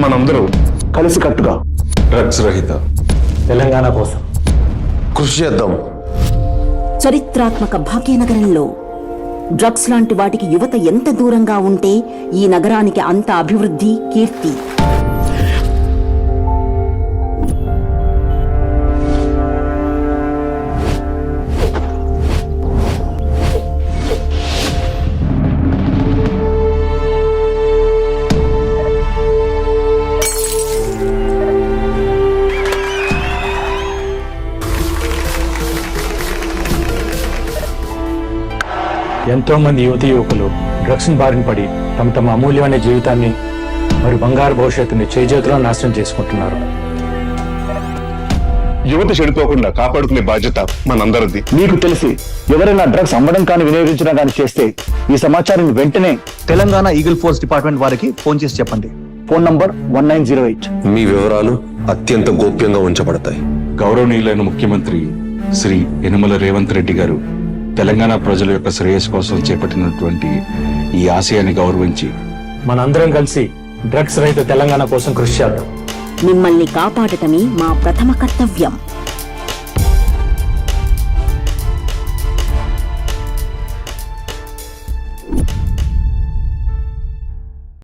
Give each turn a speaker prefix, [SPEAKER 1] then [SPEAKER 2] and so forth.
[SPEAKER 1] మనందరూ కలిసి కట్టుగా డ్రగ్స్ రహిత
[SPEAKER 2] తెలంగాణ కోసం
[SPEAKER 1] కృషి చేద్దాం.
[SPEAKER 3] చరిత్రాత్మక భాగ్యనగరంలో డ్రగ్స్ లాంటి వాటికి యువత ఎంత దూరంగా ఉంటే ఈ నగరానికి అంత అభివృద్ధి, కీర్తి.
[SPEAKER 2] ఎంతో మంది యువతి యువకులు డ్రగ్స్ బారిన పడి తమ అమూల్యమైన జీవితాన్ని మరియు బంగారు భవిష్యత్తుని చేజేతులో నాశనం చేసుకుంటున్నారు.
[SPEAKER 1] యువత చెడిపోకుండా కాపాడుకునే బాధ్యత మనందరిది.
[SPEAKER 4] మీకు తెలిసి ఎవరైనా డ్రగ్స్ అమ్మడం కానీ వినియోగించడం కానీ చేస్తే ఈ సమాచారం వెంటనే
[SPEAKER 5] తెలంగాణ ఈగల్ ఫోర్స్ డిపార్ట్మెంట్ వారికి ఫోన్ చేసి చెప్పండి.
[SPEAKER 4] Phone number 1908.
[SPEAKER 6] మీ వివరాలు అత్యంత గోప్యంగా ఉంచబడతాయి.
[SPEAKER 7] గౌరవనీయులైన ముఖ్యమంత్రి శ్రీ యనమల రేవంత్ రెడ్డి గారు తెలంగాణ ప్రజల యొక్క శ్రేయస్సు కోసం చేపట్టినటువంటి ఈ ఆశయాన్ని గౌరవించి
[SPEAKER 2] మనందరం కలిసి డ్రగ్స్ రహిత తెలంగాణ కోసం కృషి చేద్దాం.
[SPEAKER 3] మిమ్మల్ని కాపాడటమే మా ప్రథమ కర్తవ్యం.